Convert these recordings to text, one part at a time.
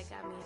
got me.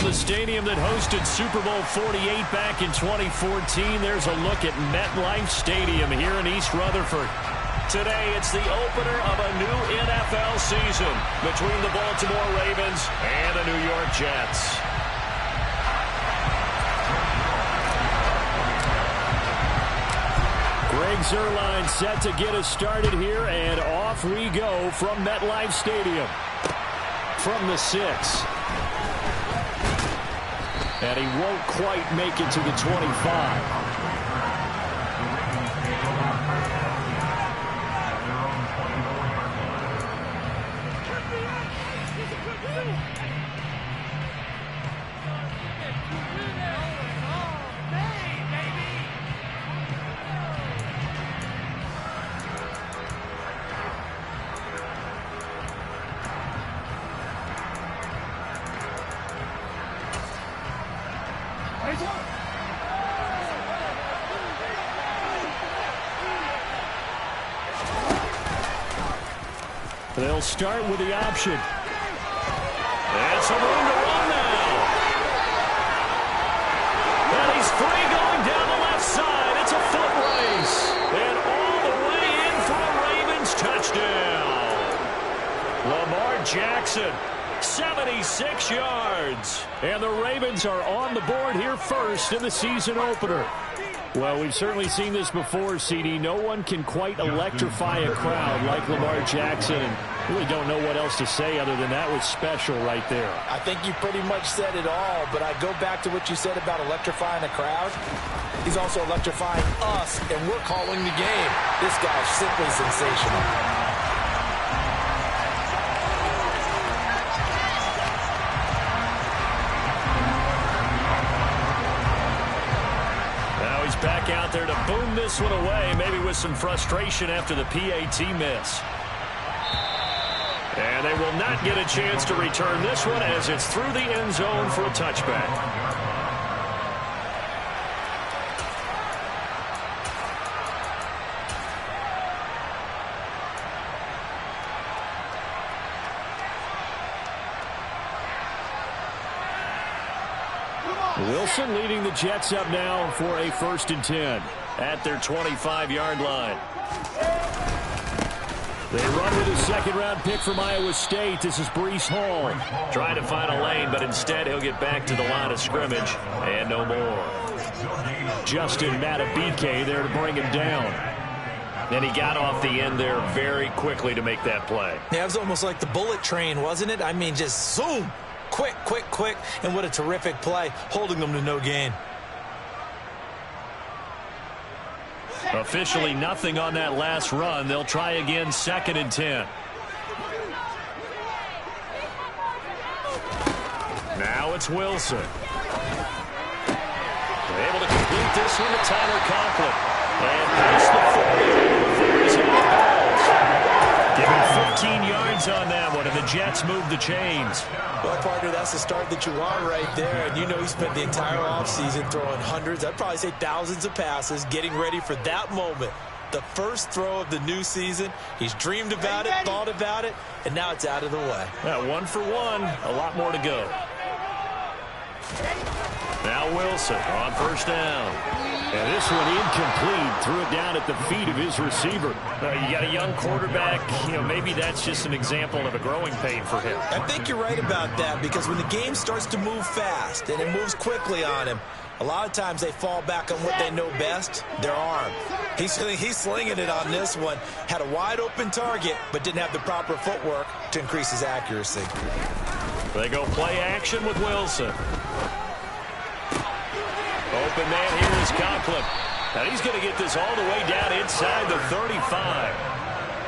The stadium that hosted Super Bowl 48 back in 2014. There's a look at MetLife Stadium here in East Rutherford. Today, it's the opener of a new NFL season between the Baltimore Ravens and the New York Jets. Greg Zuerlein set to get us started here, and off we go from MetLife Stadium. From the 6. And he won't quite make it to the 25. They'll start with the option. It's a room to run now. And he's free going down the left side. It's a foot race. And all the way in for a Ravens touchdown. Lamar Jackson, 76 yards. And the Ravens are on the board here first in the season opener. Well, we've certainly seen this before, CD. No one can quite electrify a crowd like Lamar Jackson, and really don't know what else to say other than that was special right there. I think you pretty much said it all, but I go back to what you said about electrifying a crowd. He's also electrifying us, and we're calling the game. This guy's simply sensational. Back out there to boom this one away, maybe with some frustration after the PAT miss. And they will not get a chance to return this one as it's through the end zone for a touchback. Wilson leading the Jets up now for a 1st and 10 at their 25-yard line. They run with a second-round pick from Iowa State. This is Breece Hall. Trying to find a lane, but instead he'll get back to the line of scrimmage and no more. Justin Matabike there to bring him down. And he got off the end there very quickly to make that play. Yeah, it was almost like the bullet train, wasn't it? I mean, just zoom. Quick, quick, quick, and what a terrific play, holding them to no gain. Officially nothing on that last run. They'll try again, 2nd and 10. Now it's Wilson. They're able to complete this one to Tyler Conklin. And past the 40 before he's Give him 15 yards on that one, and the Jets move the chains. Well, partner, that's the start that you want right there. And you know he spent the entire offseason throwing hundreds, I'd probably say thousands of passes, getting ready for that moment. The first throw of the new season. He's dreamed about it, thought about it, and now it's out of the way. Yeah, 1 for 1, a lot more to go. Now Wilson on 1st down. And this one incomplete. Threw it down at the feet of his receiver. You got a young quarterback. Maybe that's just an example of a growing pain for him. I think you're right about that, because when the game starts to move fast and it moves quickly on him, a lot of times they fall back on what they know best, their arm. He's slinging it on this one. Had a wide open target, but didn't have the proper footwork to increase his accuracy. They go play action with Wilson. Open man here is Conklin. Now he's going to get this all the way down inside the 35.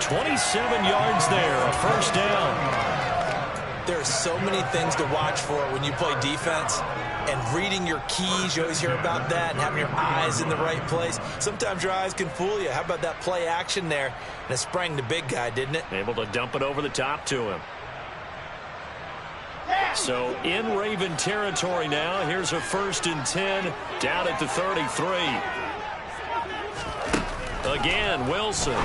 27 yards there, a first down. There are so many things to watch for when you play defense. And reading your keys, you always hear about that, and having your eyes in the right place. Sometimes your eyes can fool you. How about that play action there? And it sprang the big guy, didn't it? Able to dump it over the top to him. So in Raven territory now. Here's a 1st and 10 down at the 33. Again, Wilson.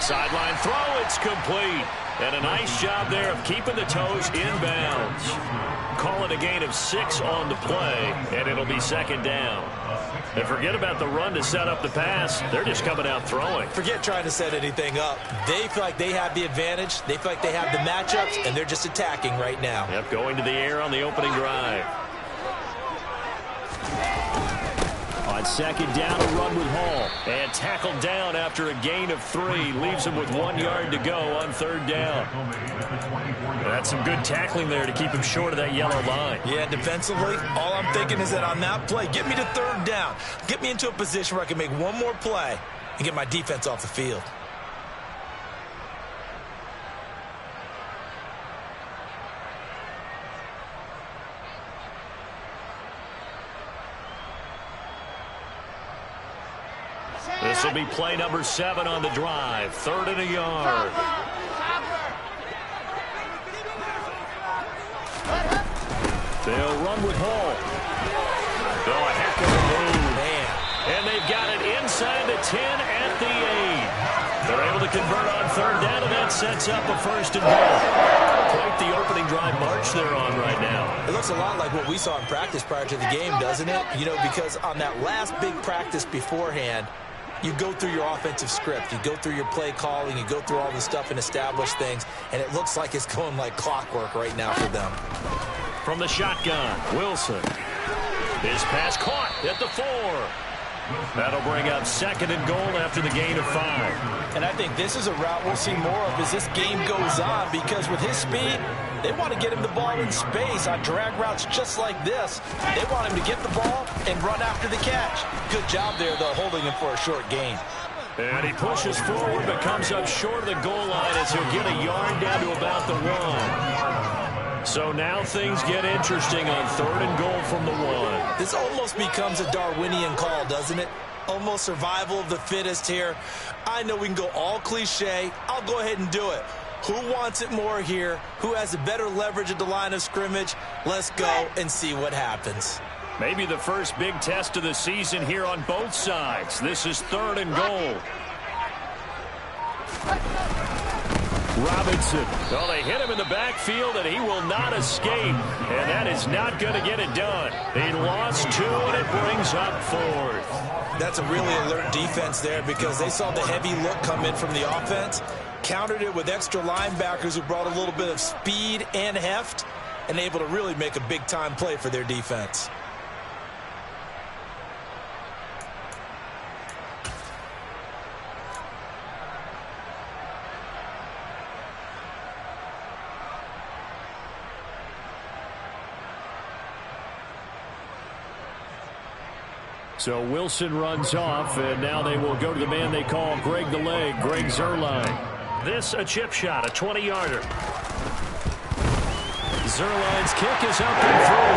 Sideline throw, it's complete. And a nice job there of keeping the toes inbounds. Call it a gain of 6 on the play, and it'll be 2nd down. And forget about the run to set up the pass. They're just coming out throwing. Forget trying to set anything up. They feel like they have the advantage. They feel like they have the matchups, and they're just attacking right now. Yep, going to the air on the opening drive. On 2nd down, a run with Hall. And tackled down after a gain of 3. Leaves him with 1 yard to go on 3rd down. That's some good tackling there to keep him short of that yellow line. Yeah, defensively, all I'm thinking is that on that play, get me to 3rd down. Get me into a position where I can make one more play and get my defense off the field. This will be play number 7 on the drive. 3rd and a yard. They'll run with Hall. Oh, a heck of a move. Man. And they've got it inside the 10 at the 8. They're able to convert on 3rd down, and that sets up a 1st and goal. Quite the opening drive march they're on right now. It looks a lot like what we saw in practice prior to the game, doesn't it? Because on that last big practice beforehand, you go through your offensive script. You go through your play calling. You go through all the stuff and establish things. And it looks like it's going like clockwork right now for them. From the shotgun, Wilson. His pass caught at the 4. That'll bring up 2nd and goal after the gain of 5. And I think this is a route we'll see more of as this game goes on, because with his speed, they want to get him the ball in space on drag routes just like this. They want him to get the ball and run after the catch. Good job there, though, holding him for a short gain. And he pushes forward but comes up short of the goal line as he'll get a yard down to about the 1. So now things get interesting on 3rd and goal from the 1. This almost becomes a Darwinian call, doesn't it? Almost survival of the fittest here. I know we can go all cliche. I'll go ahead and do it. Who wants it more here? Who has a better leverage at the line of scrimmage? Let's go and see what happens. Maybe the first big test of the season here on both sides. This is 3rd and goal. Robinson. Oh, they hit him in the backfield, and he will not escape. And that is not going to get it done. He lost 2, and it brings up 4th. That's a really alert defense there, because they saw the heavy look come in from the offense, countered it with extra linebackers who brought a little bit of speed and heft, and able to really make a big-time play for their defense. So Wilson runs off, and now they will go to the man they call Greg the Leg, Greg Zuerlein. This a chip shot, a 20-yarder. Zuerlein's kick is up and through.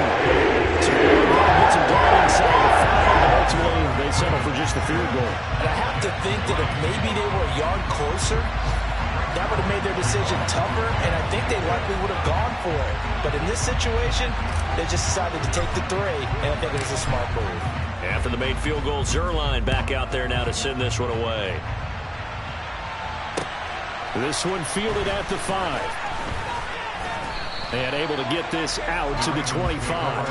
So gets him down inside the 5, but ultimately they settle for just the field goal. And I have to think that if maybe they were a yard closer, that would have made their decision tougher, and I think they likely would have gone for it. But in this situation, they just decided to take the 3, and I think it was a smart move. After the made field goal, Zuerlein back out there now to send this one away. This one fielded at the 5. And able to get this out to the 25.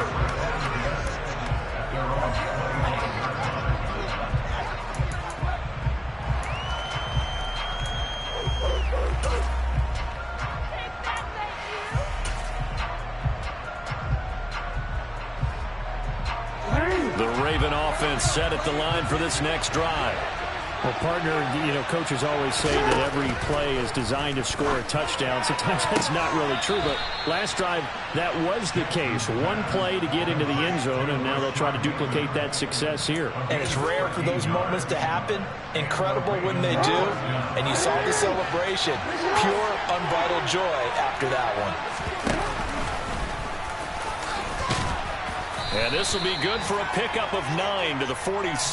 The Raven offense set at the line for this next drive. Well, partner, coaches always say that every play is designed to score a touchdown. Sometimes that's not really true, but last drive, that was the case. One play to get into the end zone, and now they'll try to duplicate that success here. And it's rare for those moments to happen. Incredible when they do. And you saw the celebration. Pure, unbridled joy after that one. And this will be good for a pickup of 9 to the 46.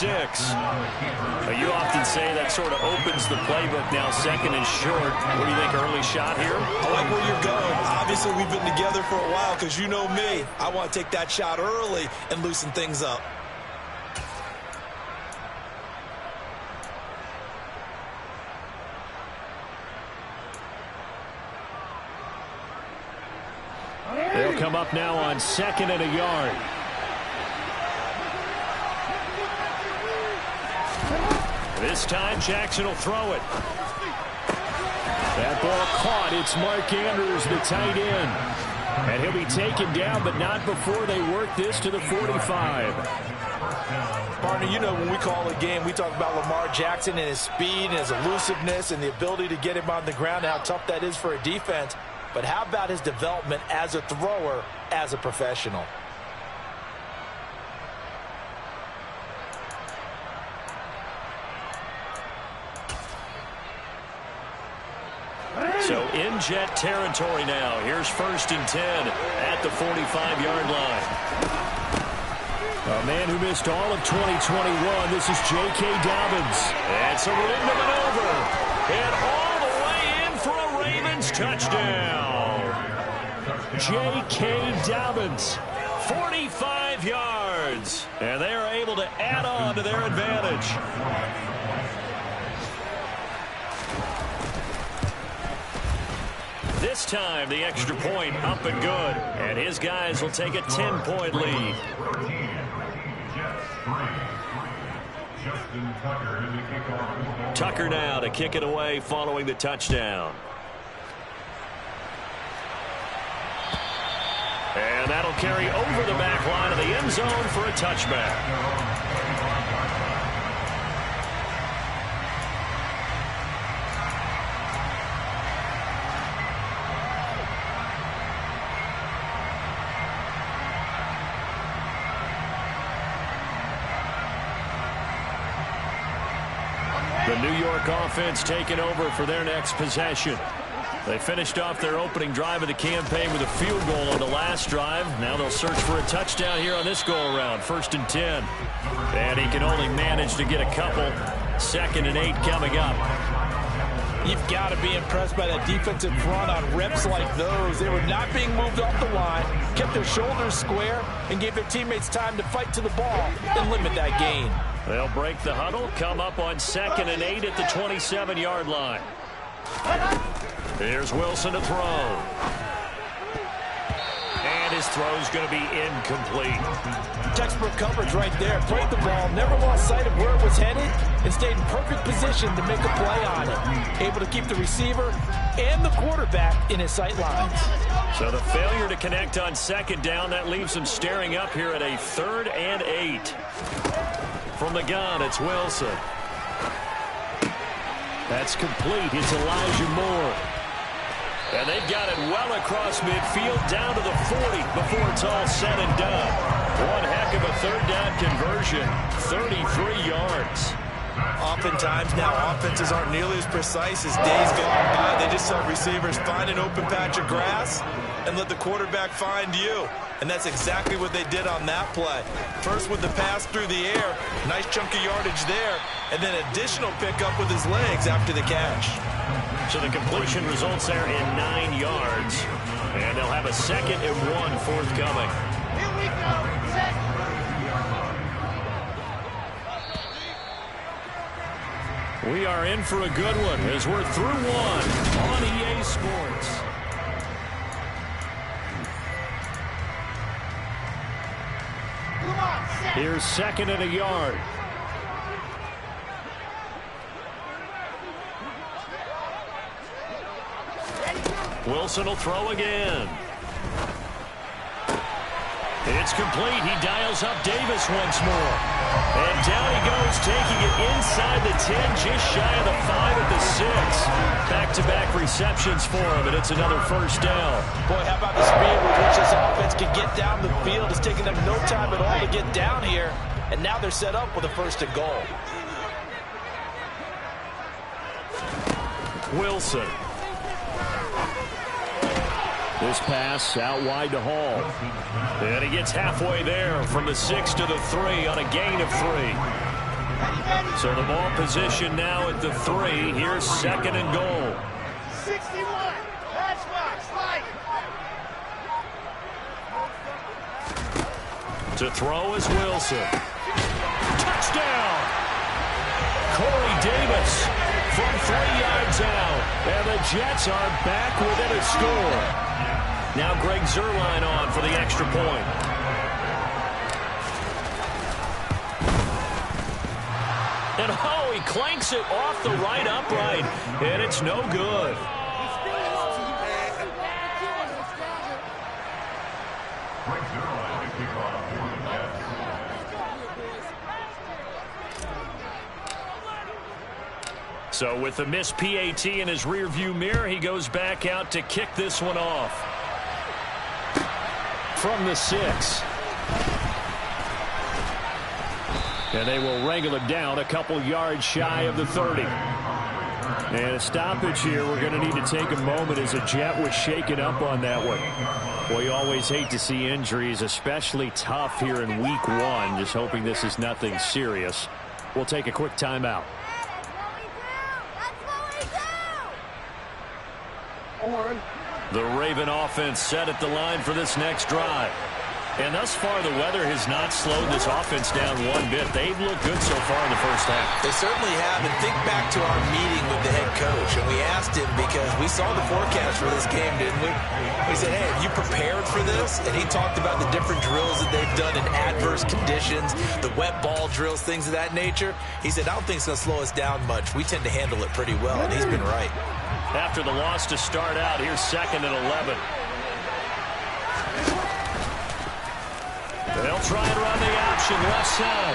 You often say that sort of opens the playbook now, second and short. What do you think, early shot here? I like where you're going. Obviously, we've been together for a while because you know me. I want to take that shot early and loosen things up. They'll come up now on 2nd and a yard. This time, Jackson will throw it. That ball caught. It's Mark Andrews, the tight end. And he'll be taken down, but not before they work this to the 45. Partner, when we call a game, we talk about Lamar Jackson and his speed and his elusiveness and the ability to get him on the ground and how tough that is for a defense. But how about his development as a thrower, as a professional? So in jet territory now. Here's 1st and 10 at the 45-yard line. A man who missed all of 2021. This is J.K. Dobbins. It's a room to maneuver. And all the way in for a Ravens touchdown. J.K. Dobbins. 45 yards. And they are able to add on to their advantage. This time, the extra point up and good. And his guys will take a 10-point lead. Tucker now to kick it away following the touchdown. And that'll carry over the back line of the end zone for a touchback. The New York offense taking over for their next possession. They finished off their opening drive of the campaign with a field goal on the last drive. Now they'll search for a touchdown here on this go-around. 1st and 10. And he can only manage to get a couple. 2nd and 8 coming up. You've got to be impressed by that defensive front on reps like those. They were not being moved off the line, kept their shoulders square, and gave their teammates time to fight to the ball and limit that gain. They'll break the huddle, come up on 2nd and 8 at the 27-yard line. Here's Wilson to throw. And his throw's going to be incomplete. Textbook coverage right there. Played the ball, never lost sight of where it was headed, and stayed in perfect position to make a play on it. Able to keep the receiver and the quarterback in his sight lines. So the failure to connect on 2nd down, that leaves him staring up here at a 3rd and 8. From the gun, it's Wilson. That's complete. It's Elijah Moore. And they've got it well across midfield down to the 40 before it's all said and done. One heck of a 3rd down conversion. 33 yards. Oftentimes now offenses aren't nearly as precise as days gone by. They just saw receivers find an open patch of grass and let the quarterback find you. And that's exactly what they did on that play. First with the pass through the air, nice chunk of yardage there, and then additional pickup with his legs after the catch. So the completion results there in 9 yards. And they'll have a 2nd and 1 forthcoming. Here we go. Set. We are in for a good one as we're through one on EA Sports. Here's 2nd and a yard. Wilson will throw again. It's complete. He dials up Davis once more. And down he goes, taking it inside the 10, just shy of the 5 at the 6. Back-to-back receptions for him, and it's another first down. Boy, how about the speed with which this offense can get down the field? It's taking them no time at all to get down here. And now they're set up with a first and goal. Wilson. This pass out wide to Hall. And he gets halfway there from the 6 to the 3 on a gain of 3. So the ball position now at the 3. Here's second and goal. 61. Matchbox. Light. To throw is Wilson. Touchdown! Corey Davis from 3 yards out. And the Jets are back within a score. Now Greg Zuerlein on for the extra point. And oh, he clanks it off the right upright. And it's no good. So with the missed PAT in his rearview mirror, he goes back out to kick this one off. From the 6. And they will wrangle it down a couple yards shy of the 30. And a stoppage here. We're going to need to take a moment as a Jet was shaken up on that one. Well, you always hate to see injuries, especially tough here in week 1. Just hoping this is nothing serious. We'll take a quick timeout. The Raven offense set at the line for this next drive. And thus far, the weather has not slowed this offense down one bit. They've looked good so far in the first half. They certainly have. And think back to our meeting with the head coach. And we asked him because we saw the forecast for this game, didn't we? We said, hey, have you prepared for this? And he talked about the different drills that they've done in adverse conditions, the wet ball drills, things of that nature. He said, I don't think it's going to slow us down much. We tend to handle it pretty well. And he's been right. After the loss to start out, here's second and 11. They'll try and run the option left side.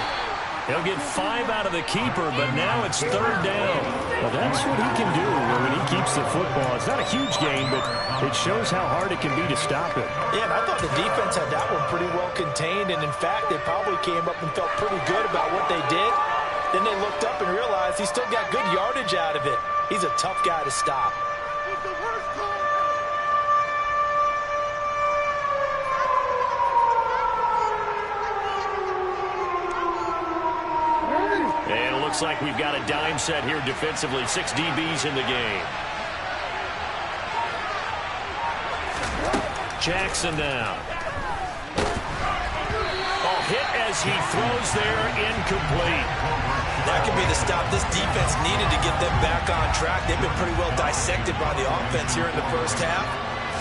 He'll get 5 out of the keeper, but now it's third down. Well, that's what he can do when he keeps the football. It's not a huge gain, but it shows how hard it can be to stop it. Yeah, and I thought the defense had that one pretty well contained, and in fact, they probably came up and felt pretty good about what they did. Then they looked up and realized he still got good yardage out of it. He's a tough guy to stop. He's the worst call. And it looks like we've got a dime set here defensively. 6 DBs in the game. Jackson now. Oh, hit as he throws there, incomplete. That could be the stop this defense needed to get them back on track. They've been pretty well dissected by the offense here in the first half.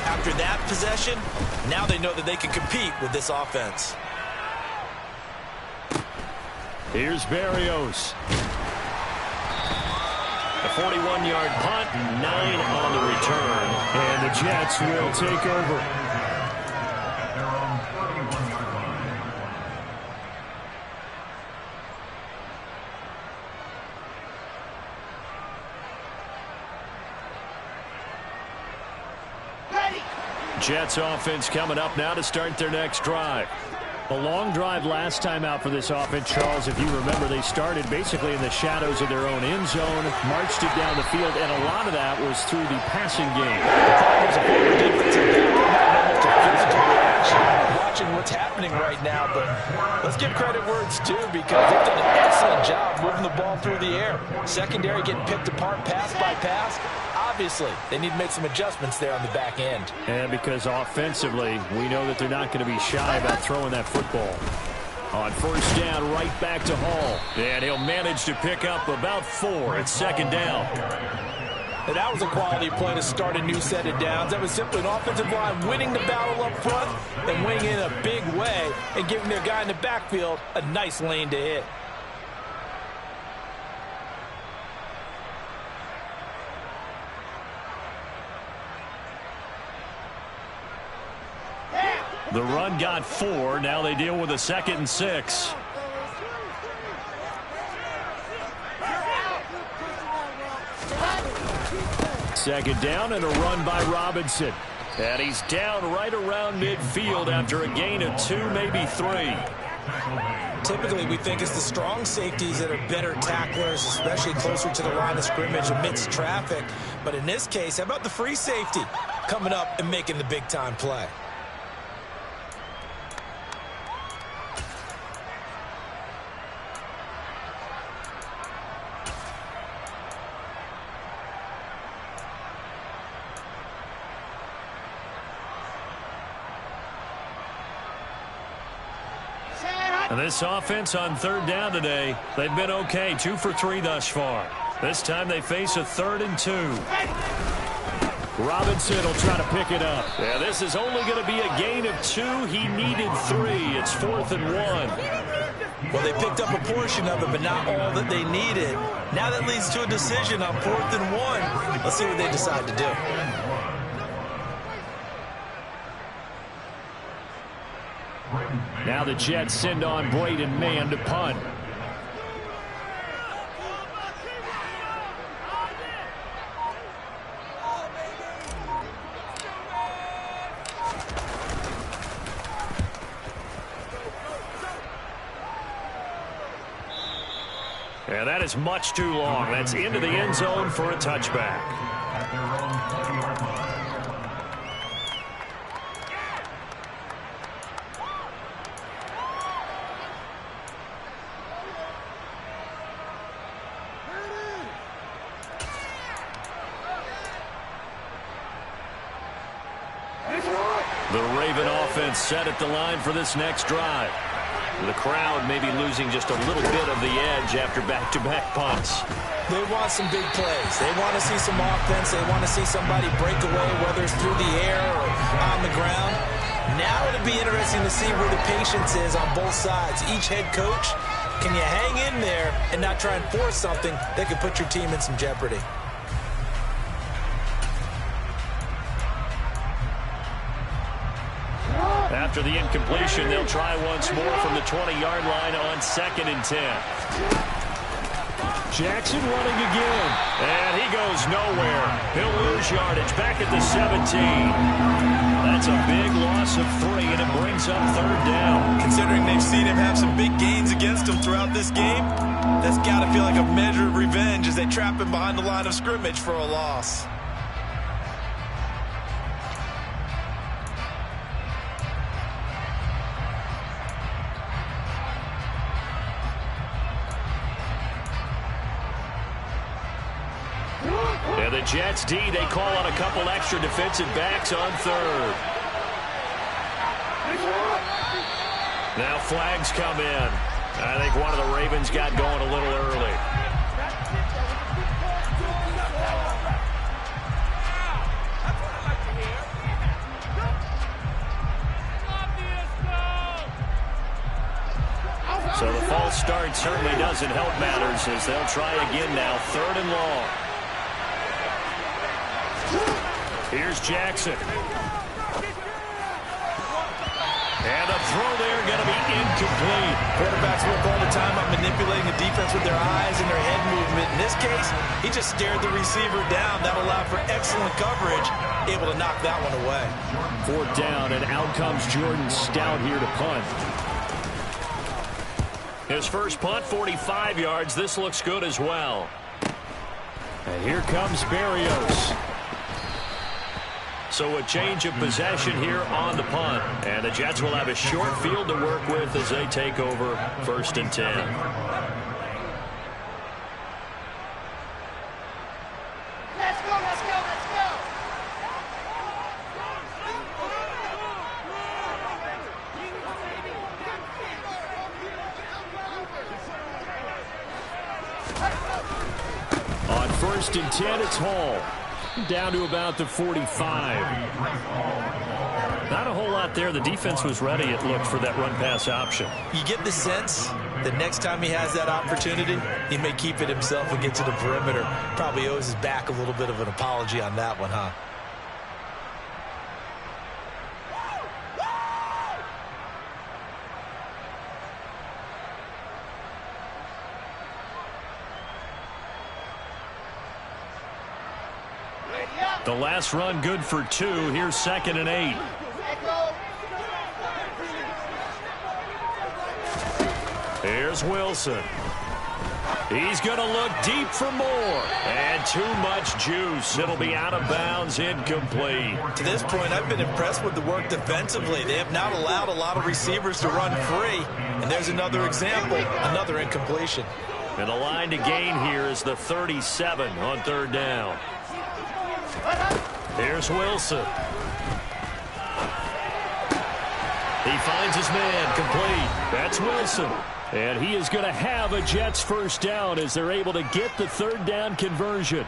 After that possession, now they know that they can compete with this offense. Here's Berrios. A 41-yard punt, 9 on the return. And the Jets will take over. Jets offense coming up now to start their next drive. A long drive last time out for this offense, Charles. If you remember, they started basically in the shadows of their own end zone, marched it down the field, and a lot of that was through the passing game. Watching what's happening right now, but let's give credit where it's due because they've done an excellent job moving the ball through the air. Secondary getting picked apart pass by pass. Obviously, they need to make some adjustments there on the back end. And because offensively, we know that they're not going to be shy about throwing that football. On first down, right back to Hall. And he'll manage to pick up about 4 at second down. And that was a quality play to start a new set of downs. That was simply an offensive line winning the battle up front and winning in a big way and giving their guy in the backfield a nice lane to hit. The run and got 4. Now they deal with a 2nd and 6. Second down and a run by Robinson. And he's down right around midfield after a gain of 2, maybe 3. Typically, we think it's the strong safeties that are better tacklers, especially closer to the line of scrimmage amidst traffic. But in this case, how about the free safety coming up and making the big-time play? And this offense on 3rd down today, they've been okay, 2 for 3 thus far. This time they face a 3rd and 2. Robinson will try to pick it up. Yeah, this is only going to be a gain of 2. He needed 3. It's 4th and 1. Well, they picked up a portion of it, but not all that they needed. Now that leads to a decision on 4th and 1. Let's see what they decide to do. Now the Jets send on Braden Mann to punt. And that is much too long. That's into the end zone for a touchback. The Raven offense set at the line for this next drive. The crowd may be losing just a little bit of the edge after back-to-back punts. They want some big plays. They want to see some offense. They want to see somebody break away, whether it's through the air or on the ground. Now it'll be interesting to see where the patience is on both sides. Each head coach, can you hang in there and not try and force something that could put your team in some jeopardy? After the incompletion, they'll try once more from the 20-yard line on 2nd and 10. Jackson running again. And he goes nowhere. He'll lose yardage back at the 17. That's a big loss of 3, and it brings up 3rd down. Considering they've seen him have some big gains against him throughout this game, that's got to feel like a measure of revenge as they trap him behind the line of scrimmage for a loss. And the Jets D, they call on a couple extra defensive backs on 3rd. Now flags come in. I think one of the Ravens got going a little early. So the false start certainly doesn't help matters as they'll try again now, 3rd and long. Here's Jackson. And a throw there going to be incomplete. Quarterbacks work all the time on manipulating the defense with their eyes and their head movement. In this case, he just stared the receiver down. That allowed for excellent coverage, able to knock that one away. 4th down, and out comes Jordan Stout here to punt. His first punt, 45 yards. This looks good as well. And here comes Berrios. So a change of possession here on the punt. And the Jets will have a short field to work with as they take over 1st and 10. Let's go, let's go, let's go. On 1st and 10, it's Hall. Down to about the 45. Not a whole lot there. The defense was ready, it looked, for that run-pass option. You get the sense that next time he has that opportunity, he may keep it himself and get to the perimeter. Probably owes his back a little bit of an apology on that one, huh? The last run good for 2. Here's 2nd and 8. Here's Wilson. He's going to look deep for more. And too much juice. It'll be out of bounds, incomplete. To this point, I've been impressed with the work defensively. They have not allowed a lot of receivers to run free. And there's another example, another incompletion. And the line to gain here is the 37 on 3rd down. Here's Wilson. He finds his man, complete. That's Wilson. And he is going to have a Jets first down as they're able to get the 3rd down conversion.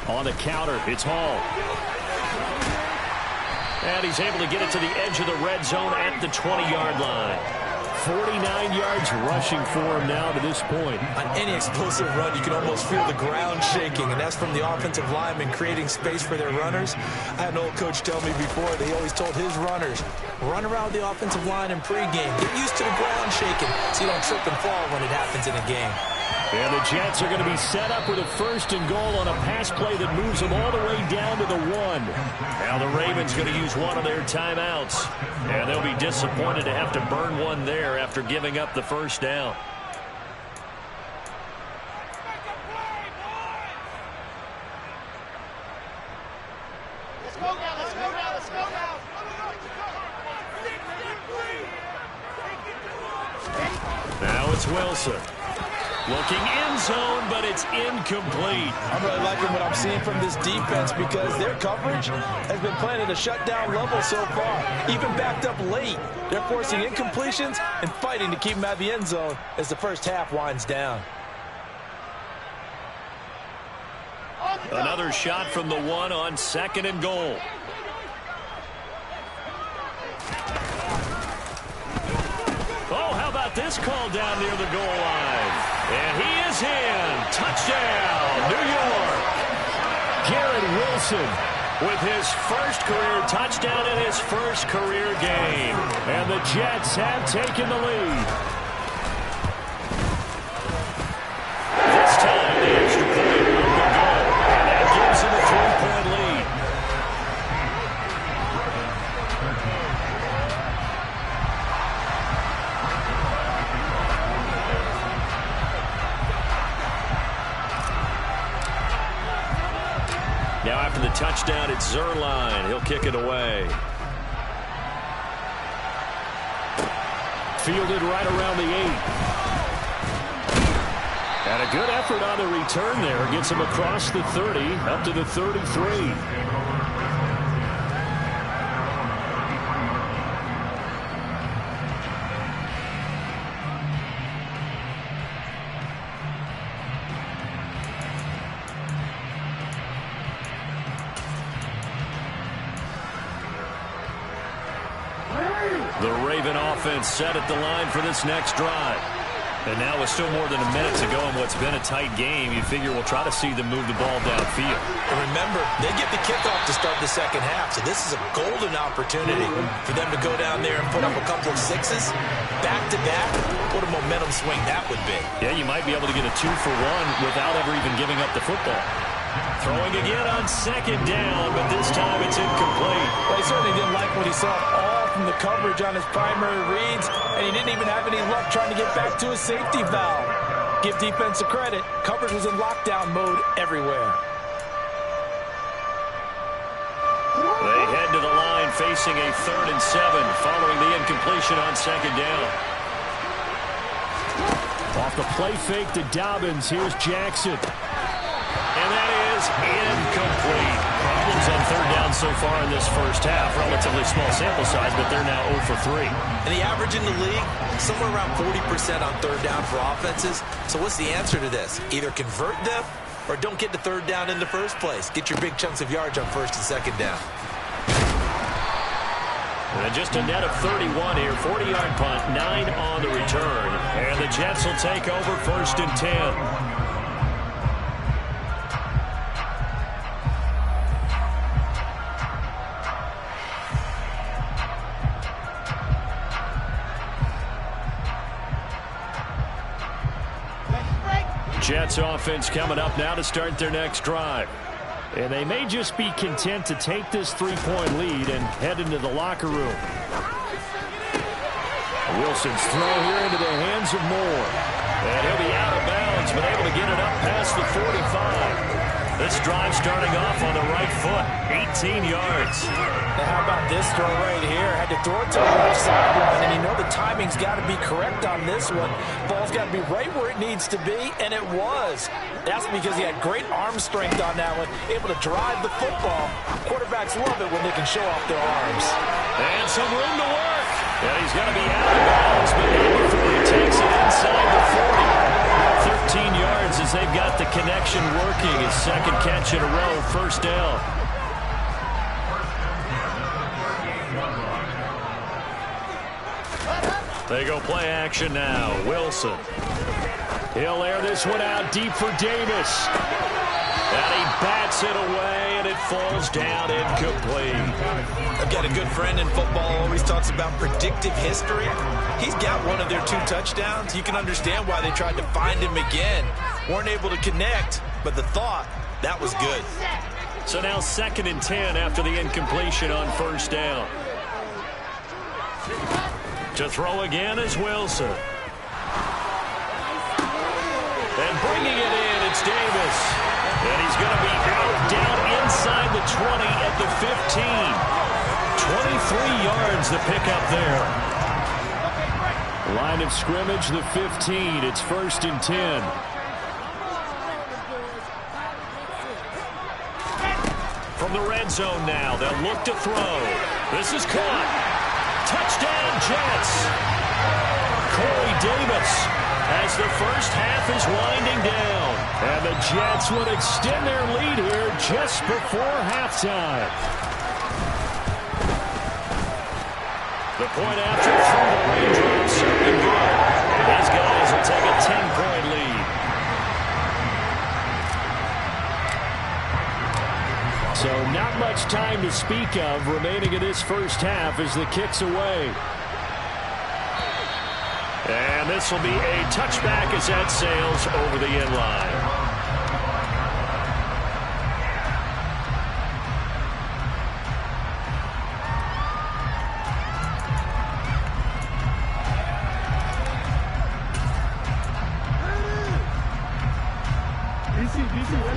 On the counter, it's Hall. And he's able to get it to the edge of the red zone at the 20-yard line. 49 yards rushing for him now to this point. On any explosive run, you can almost feel the ground shaking, and that's from the offensive linemen creating space for their runners. I had an old coach tell me before that he always told his runners, run around the offensive line in pregame. Get used to the ground shaking so you don't trip and fall when it happens in a game. And the Jets are going to be set up with a 1st and goal on a pass play that moves them all the way down to the 1. Now the Ravens going to use one of their timeouts. And they'll be disappointed to have to burn one there after giving up the 1st down. Let's go now, let's go now, let's go now. Now it's Wilson. Looking end zone, but it's incomplete. I'm really liking what I'm seeing from this defense because their coverage has been playing at a shutdown level so far. Even backed up late, they're forcing incompletions and fighting to keep them out of the end zone as the first half winds down. Another shot from the 1 on 2nd and goal. Oh, how about this call down near the goal line? And he is in. Touchdown, New York. Garrett Wilson with his first career touchdown in his first career game. And the Jets have taken the lead. This time, the extra point will be good. And that gives him a 3-point lead. Now after the touchdown, it's Zerline. He'll kick it away. Fielded right around the 8. And a good effort on the return there. Gets him across the 30, up to the 33. The Raven offense set at the line for this next drive. And now with still more than a minute to go in what's been a tight game, you figure we'll try to see them move the ball downfield. And remember, they get the kickoff to start the second half, so this is a golden opportunity for them to go down there and put up a couple of sixes back-to-back. What a momentum swing that would be. Yeah, you might be able to get a 2-for-1 without ever even giving up the football. Throwing again on 2nd down, but this time it's incomplete. Well, he certainly didn't like what he saw all from the coverage on his primary reads, and he didn't even have any luck trying to get back to his safety valve. Give defense a credit. Coverage was in lockdown mode everywhere. They head to the line facing a 3rd and 7 following the incompletion on 2nd down. Off the play fake to Dobbins. Here's Jackson. And that is incomplete. Problems on 3rd down so far in this first half. Relatively small sample size, but they're now 0 for 3. And the average in the league, somewhere around 40% on 3rd down for offenses. So what's the answer to this? Either convert them or don't get to 3rd down in the first place. Get your big chunks of yards on 1st and 2nd down. And just a net of 31 here. 40-yard punt, 9 on the return. And the Jets will take over 1st and 10. Jets offense coming up now to start their next drive. And they may just be content to take this 3-point lead and head into the locker room. Wilson's throw here into the hands of Moore. And he'll be out of bounds, but able to get it up past the 45. This drive starting off on the right foot, 18 yards. Now how about this throw right here? Had to throw it to the left sideline, and you know the timing's got to be correct on this one. Ball's got to be right where it needs to be, and it was. That's because he had great arm strength on that one, able to drive the football. Quarterbacks love it when they can show off their arms. And some room to work. And he's going to be out of bounds, but not before he takes it inside the 40. 13 yards as they've got the connection working. His second catch in a row, first down. They go play action now. Wilson. He'll air this one out deep for Davis. And he bats it away, and it falls down incomplete. I've got a good friend in football who always talks about predictive history. He's got one of their 2 touchdowns. You can understand why they tried to find him again. Weren't able to connect, but the thought, that was good. So now 2nd and 10 after the incompletion on first down. To throw again is Wilson. And bringing it in, it's Davis. And he's going to be out down inside the 20 at the 15. 23 yards the pickup there. Line of scrimmage, the 15. It's 1st and 10. From the red zone now, they'll look to throw. This is caught. Touchdown, Jets. Corey Davis as the first half is winding down. And the Jets would extend their lead here just before halftime. The point after through the raindrops, serving good. These guys will take a 10-point lead. So not much time to speak of remaining in this first half as the kick's away. And this will be a touchback as that sails over the end line.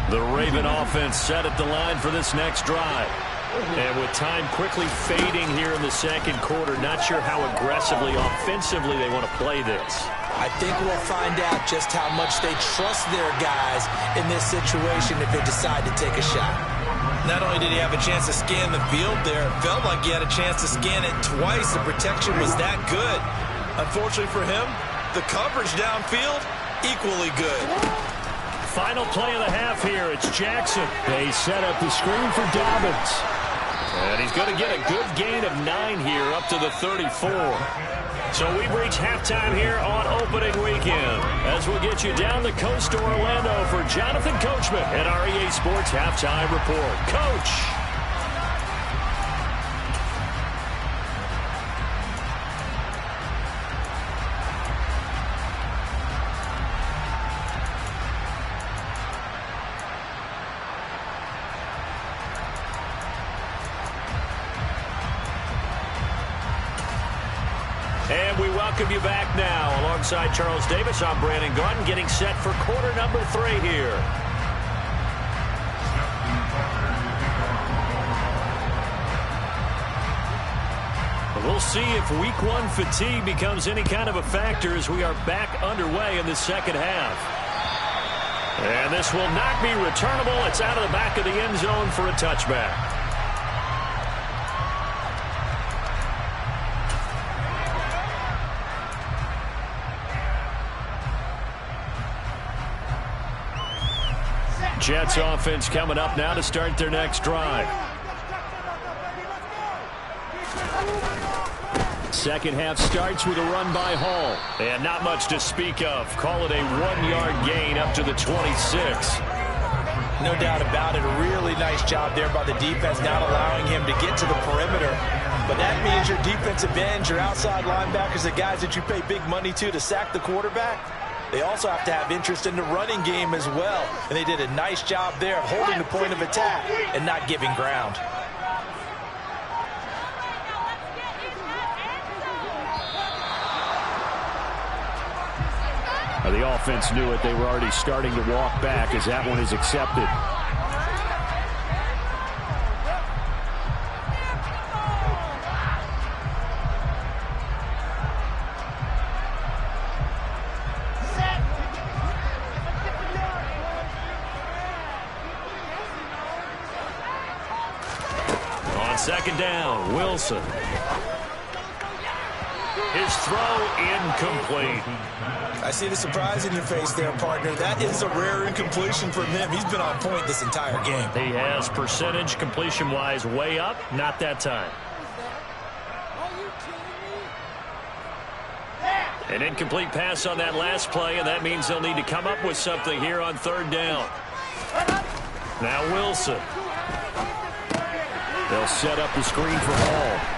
The Raven offense set at the line for this next drive. And with time quickly fading here in the second quarter, not sure how aggressively, offensively they want to play this. I think we'll find out just how much they trust their guys in this situation if they decide to take a shot. Not only did he have a chance to scan the field there, it felt like he had a chance to scan it twice. The protection was that good. Unfortunately for him, the coverage downfield, equally good. Final play of the half here. It's Jackson. They set up the screen for Dobbins. And he's going to get a good gain of 9 here up to the 34. So we've reached halftime here on opening weekend. As we'll get you down the coast to Orlando for Jonathan Coachman at our EA Sports Halftime Report. Coach. And we welcome you back now. Alongside Charles Davis, I'm Brandon Garden, getting set for quarter number 3 here. We'll see if week 1 fatigue becomes any kind of a factor as we are back underway in the second half. And this will not be returnable. It's out of the back of the end zone for a touchback. Jets offense coming up now to start their next drive. Second half starts with a run by Hall. And not much to speak of. Call it a 1-yard gain up to the 26. No doubt about it. A really nice job there by the defense, not allowing him to get to the perimeter. But that means your defensive ends, your outside linebackers, the guys that you pay big money to sack the quarterback, They also have to have interest in the running game as well. And they did a nice job there of holding the point of attack and not giving ground. The offense knew it. They were already starting to walk back as that one is accepted. On second down, Wilson. His throw incomplete. I see the surprise in your face there, partner. That is a rare incompletion from him. He's been on point this entire game. He has percentage completion-wise way up. Not that time. An incomplete pass on that last play, and that means they'll need to come up with something here on third down. Now Wilson. They'll set up the screen for Hall.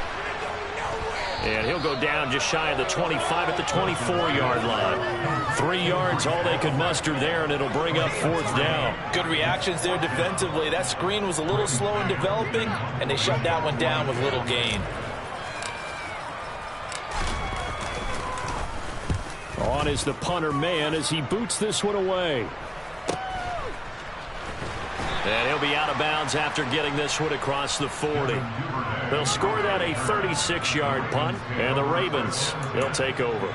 And he'll go down just shy of the 25 at the 24-yard line. 3 yards, all they could muster there, and it'll bring up fourth down. Good reactions there defensively. That screen was a little slow in developing, and they shut that one down with little gain. On is the punter man as he boots this one away. And he'll be out of bounds after getting this one across the 40. They'll score that a 36-yard punt, and the Ravens, they'll take over.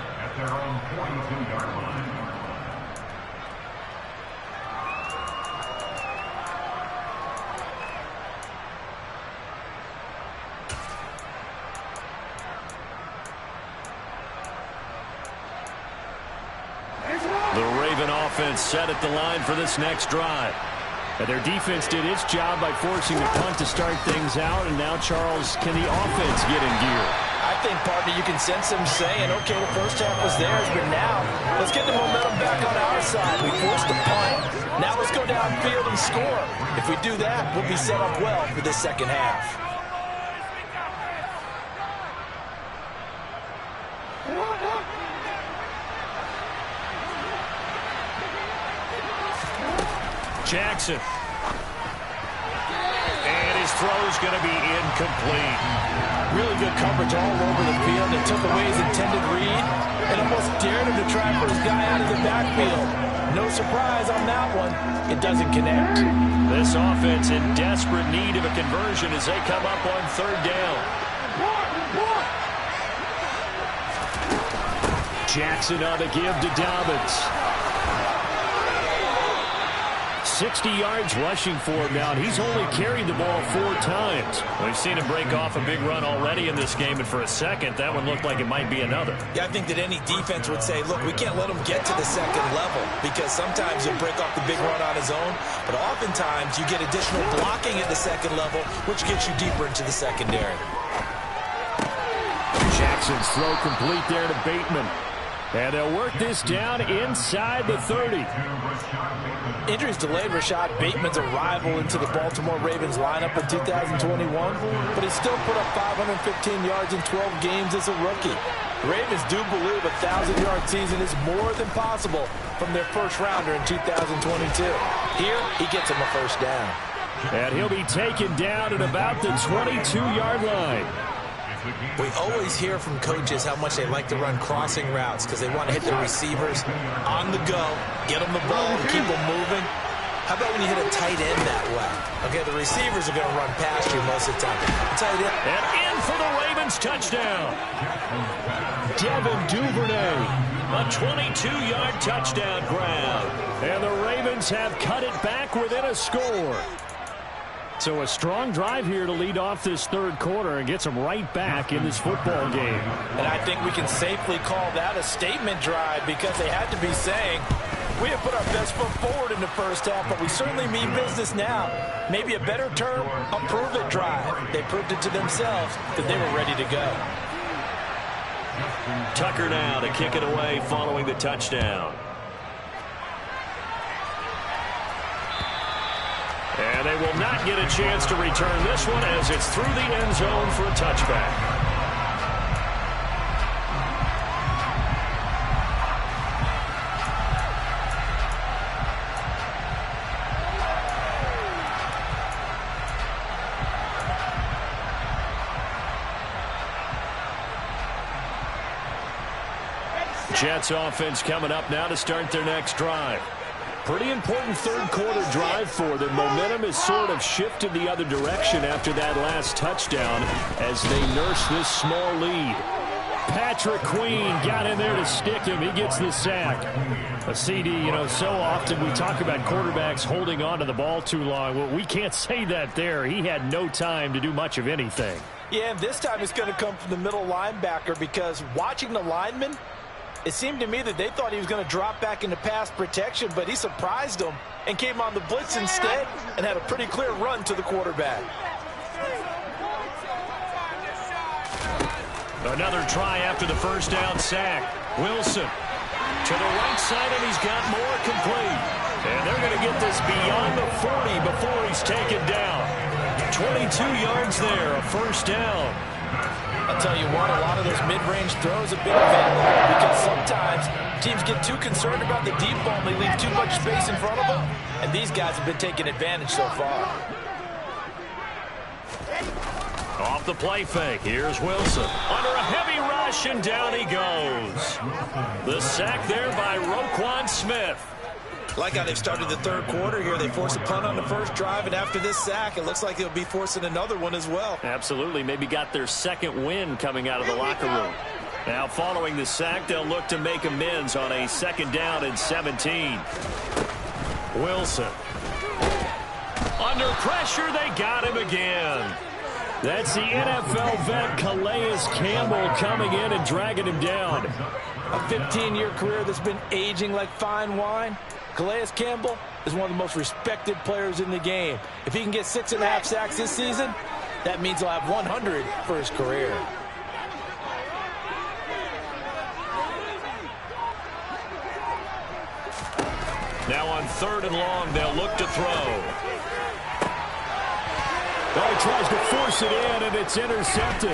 The Raven offense set at the line for this next drive. And their defense did its job by forcing the punt to start things out. And now, Charles, can the offense get in gear? I think, partner, you can sense them saying, okay, the first half was theirs, but now let's get the momentum back on our side. We forced the punt. Now let's go downfield and score. If we do that, we'll be set up well for this second half. Jackson. And his throw's going to be incomplete. Really good coverage all over the field. It took away his intended read and almost dared him to try for his guy out of the backfield. No surprise on that one. It doesn't connect. This offense in desperate need of a conversion as they come up on third down. Jackson on the give to Dobbins. 60 yards rushing for him now, and he's only carried the ball 4 times. We've seen him break off a big run already in this game, and for a second, that one looked like it might be another. Yeah, I think that any defense would say, look, we can't let him get to the second level because sometimes he'll break off the big run on his own, but oftentimes you get additional blocking at the second level, which gets you deeper into the secondary. Jackson's throw complete there to Bateman. And they'll work this down inside the 30. Injuries delayed Rashad Bateman's arrival into the Baltimore Ravens lineup in 2021, but he still put up 515 yards in 12 games as a rookie. The Ravens do believe a 1,000-yard season is more than possible from their first rounder in 2022. Here, he gets him a first down. And he'll be taken down at about the 22-yard line. We always hear from coaches how much they like to run crossing routes because they want to hit their receivers on the go, get them the ball, and keep them moving. How about when you hit a tight end that way? Okay, the receivers are going to run past you most of the time. Tight end. And in for the Ravens touchdown. Devin Duvernay. A 22-yard touchdown grab. And the Ravens have cut it back within a score. So a strong drive here to lead off this third quarter and gets them right back in this football game. And I think we can safely call that a statement drive because they had to be saying, we have put our best foot forward in the first half, but we certainly mean business now. Maybe a better term, a prove-it drive. They proved it to themselves that they were ready to go. Tucker now to kick it away following the touchdown. And they will not get a chance to return this one as it's through the end zone for a touchback. Jets offense coming up now to start their next drive. Pretty important third quarter drive for them. Momentum has sort of shifted the other direction after that last touchdown as they nurse this small lead. Patrick Queen got in there to stick him. He gets the sack. A CD, so often we talk about quarterbacks holding on to the ball too long. Well, we can't say that there. He had no time to do much of anything. Yeah, and this time it's going to come from the middle linebacker because watching the lineman, it seemed to me that they thought he was going to drop back into pass protection, but he surprised them and came on the blitz instead and had a pretty clear run to the quarterback. Another try after the first down sack. Wilson to the right side, and he's got more complete. And they're going to get this beyond the 40 before he's taken down. 22 yards there, a first down. I'll tell you what, a lot of those mid-range throws have been available because sometimes teams get too concerned about the deep ball and they leave too much space in front of them. And these guys have been taking advantage so far. Off the play fake, here's Wilson. Under a heavy rush, and down he goes. The sack there by Roquan Smith. Like how they've started the third quarter here. They force a punt on the first drive, and after this sack, it looks like they'll be forcing another one as well. Absolutely. Maybe got their second win coming out of the locker room. Now, following the sack, they'll look to make amends on a second down and 17. Wilson. Under pressure, they got him again. That's the NFL vet Calais Campbell coming in and dragging him down. A 15-year career that's been aging like fine wine. Calais Campbell is one of the most respected players in the game. If he can get 6.5 sacks this season, that means he'll have 100 for his career. Now on 3rd and long, they'll look to throw. Well, he tries to force it in, and it's intercepted.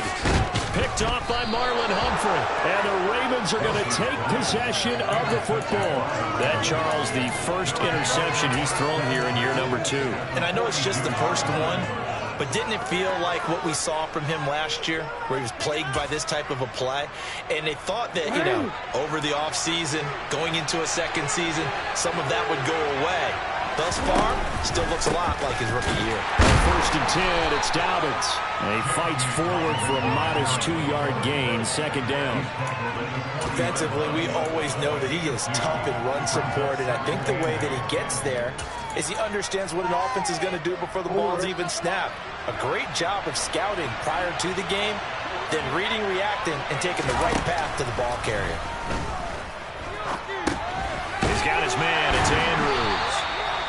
Picked off by Marlon Humphrey. And the Ravens are going to take possession of the football. That, Charles, the first interception he's thrown here in year number 2. And I know it's just the first one, but didn't it feel like what we saw from him last year, where he was plagued by this type of a play? And they thought that, over the offseason, going into a second season, some of that would go away. Thus far, still looks a lot like his rookie year. 1st and 10, it's Dobbins. And he fights forward for a modest 2-yard gain, 2nd down. Defensively, we always know that he is tough in run support, and I think the way that he gets there is he understands what an offense is going to do before the ball's even snapped. A great job of scouting prior to the game, then reading, reacting, and taking the right path to the ball carrier. He's got his man. It's Andrews.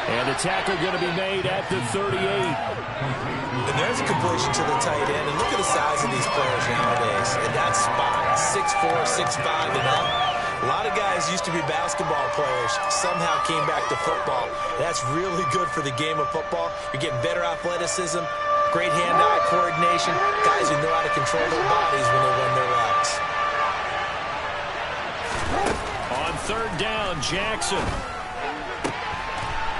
And the tackle going to be made at the 38. And there's a completion to the tight end. And look at the size of these players nowadays. And that spot, 6'4", 6'5", and up. A lot of guys used to be basketball players, somehow came back to football. That's really good for the game of football. You're getting better athleticism, great hand-eye coordination, guys who know how to control their bodies when they run their routes. On 3rd down, Jackson.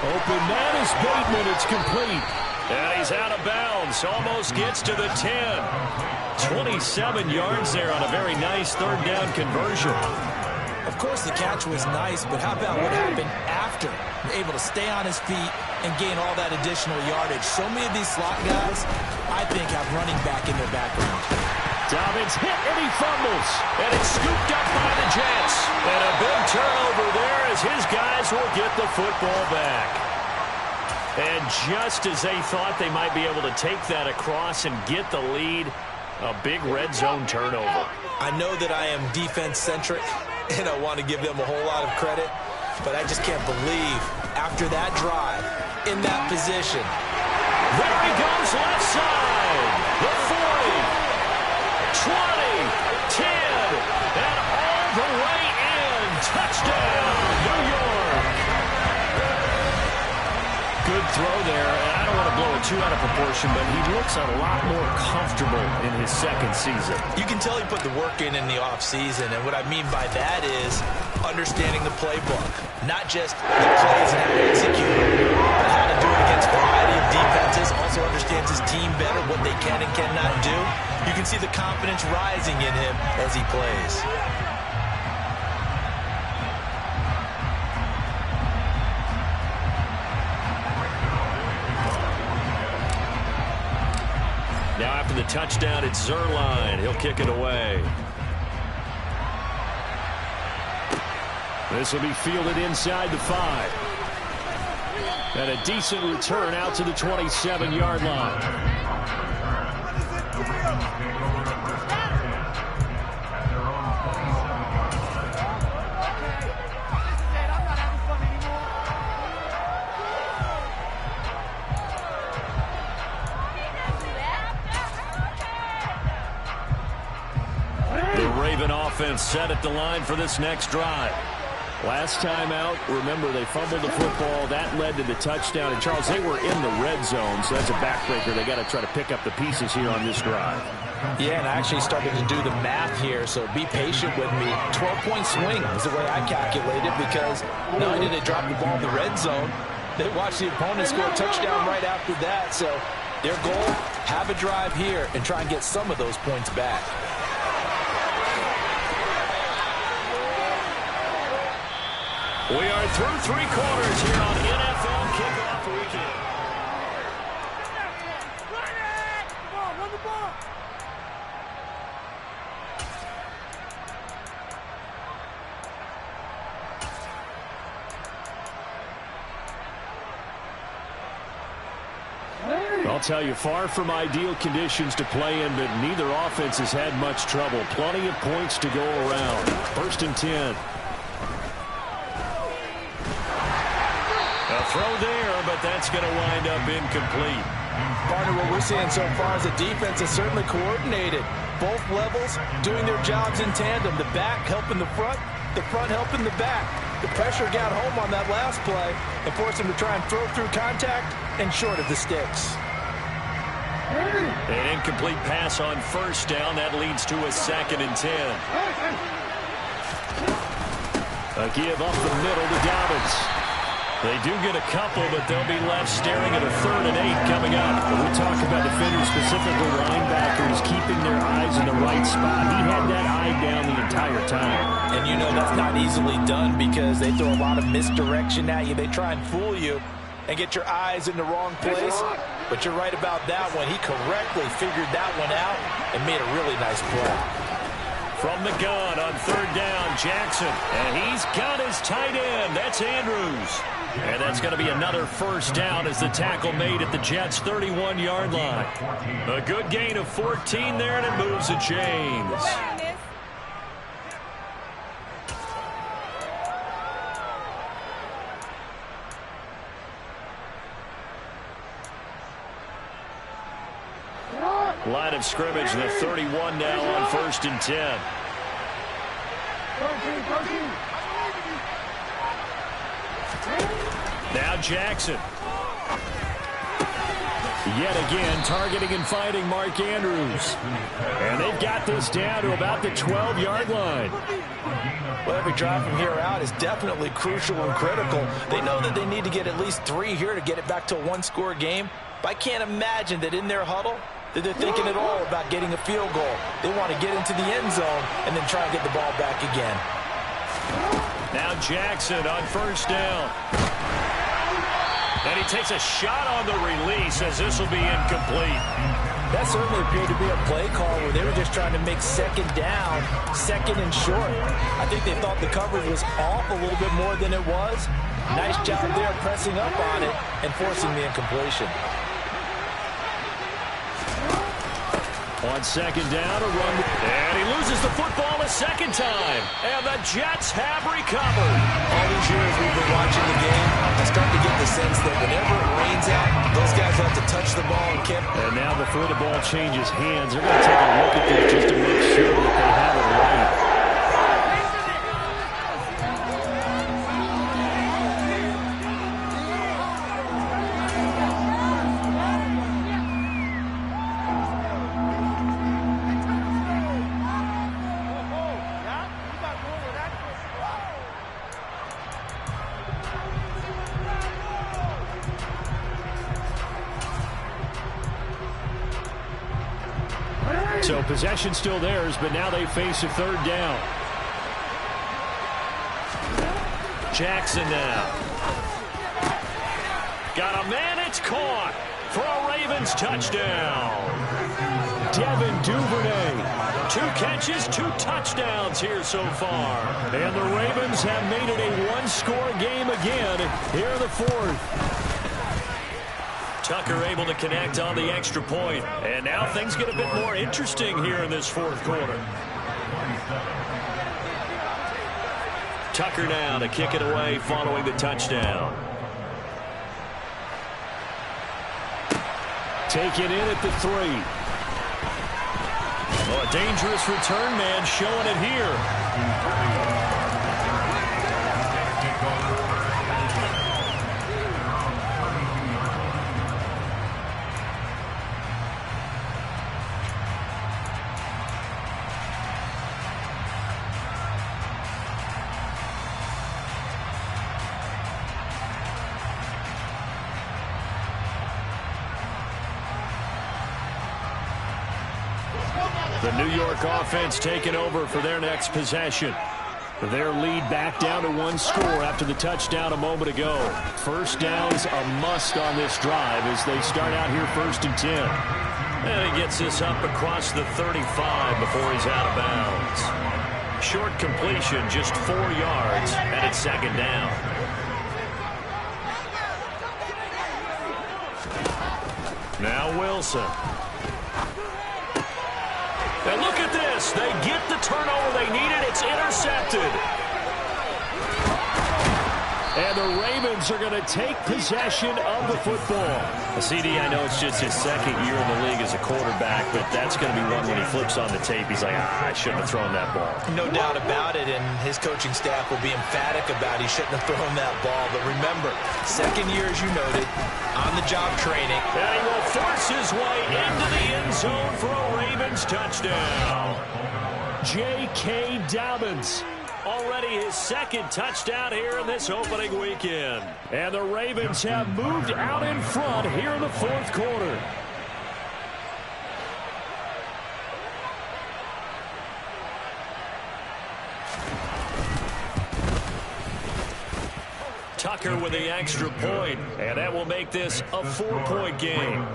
Open man is Bateman. It's complete. And he's out of bounds. Almost gets to the 10. 27 yards there on a very nice 3rd down conversion. Of course, the catch was nice, but how about what happened after? Able to stay on his feet and gain all that additional yardage. So many of these slot guys, I think, have running back in their background. Dobbins hit, and he fumbles. And it's scooped up by the Jets. And a big turnover there as his guys will get the football back. And just as they thought they might be able to take that across and get the lead, a big red zone turnover. I know that I am defense-centric, and I want to give them a whole lot of credit, but I just can't believe after that drive, in that position. There he goes left side. The 40. 20, 10, and all the way in. Touchdown, New York. Good throw there, and I don't want to blow it too out of proportion, but he looks a lot more comfortable in his second season. You can tell he put the work in the offseason, and what I mean by that is understanding the playbook. Not just the plays and how to execute them, but how to do it against a variety of defenses. Also understands his team better, what they can and cannot do. You can see the confidence rising in him as he plays. Now after the touchdown, it's Zerline. He'll kick it away. This will be fielded inside the 5. And a decent return out to the 27-yard line. The Raven offense set at the line for this next drive. Last time out, remember, they fumbled the football. That led to the touchdown. And, Charles, they were in the red zone, so that's a backbreaker. They got to try to pick up the pieces here on this drive. Yeah, and I actually started to do the math here, so be patient with me. 12-point swing is the way I calculate it, because not only did they drop the ball in the red zone, they watched the opponent score a touchdown right after that. So their goal, have a drive here and try and get some of those points back. We are through 3 quarters here on NFL Kickoff Weekend. Run the ball. I'll tell you, far from ideal conditions to play in, but neither offense has had much trouble. Plenty of points to go around. 1st and 10. A throw there, but that's going to wind up incomplete. Partner, what we're seeing so far is the defense is certainly coordinated. Both levels doing their jobs in tandem. The back helping the front helping the back. The pressure got home on that last play and forced him to try and throw through contact and short of the sticks. An incomplete pass on 1st down. That leads to a 2nd and 10. A give up the middle to Dobbins. They do get a couple, but they'll be left staring at a 3rd and 8 coming up. We talk about defenders, specifically linebackers, keeping their eyes in the right spot. He had that eye down the entire time. And you know that's not easily done because they throw a lot of misdirection at you. They try and fool you and get your eyes in the wrong place. But you're right about that one. He correctly figured that one out and made a really nice play. From the gun on 3rd down, Jackson. And he's got his tight end. That's Andrews. And that's going to be another 1st down as the tackle made at the Jets' 31-yard line. A good gain of 14 there, and it moves the chains. Line of scrimmage, the 31 now on 1st and 10. Now Jackson. Yet again, targeting and fighting Mark Andrews. And they've got this down to about the 12-yard line. Well, every drive from here out is definitely crucial and critical. They know that they need to get at least 3 here to get it back to a 1-score game. But I can't imagine that in their huddle that they're thinking at all about getting a field goal. They want to get into the end zone and then try and get the ball back again. Now Jackson on 1st down. And he takes a shot on the release as this will be incomplete. That certainly appeared to be a play call where they were just trying to make 2nd down, 2nd and short. I think they thought the coverage was off a little bit more than it was. Nice job there pressing up on it and forcing the incompletion. On 2nd down, a run. And he loses the football a 2nd time. And the Jets have recovered. All these years we've been watching the game, I start to get the sense that whenever it rains out, those guys have to touch the ball and kick. And now before the ball changes hands, they're going to take a look at this just to make sure that they have it right. So possession still theirs, but now they face a 3rd down. Jackson now. Got a man, it's caught. for a Ravens touchdown. Devin Duvernay. 2 catches, 2 touchdowns here so far. And the Ravens have made it a one-score game again here in the fourth. Tucker able to connect on the extra point. And now things get a bit more interesting here in this fourth quarter. Tucker now to kick it away following the touchdown. Take it in at the 3. Oh, a dangerous return man showing it here. The New York offense taking over for their next possession. Their lead back down to 1 score after the touchdown a moment ago. First down's a must on this drive as they start out here 1st and 10. And he gets this up across the 35 before he's out of bounds. Short completion, just 4 yards, and it's 2nd down. Now Wilson. And look at this. They get the turnover they needed. It's intercepted. And the Ravens are going to take possession of the football. CD, I know it's just his 2nd year in the league as a quarterback, but that's going to be one when he flips on the tape. He's like, I shouldn't have thrown that ball. No doubt about it, and his coaching staff will be emphatic about he shouldn't have thrown that ball. But remember, 2nd year, as you noted, on-the-job training. And he will force his way into the end zone for a Ravens touchdown. J.K. Dobbins. Already his 2nd touchdown here in this opening weekend. And the Ravens have moved out in front here in the fourth quarter. Tucker with the extra point, and that will make this a 4-point game.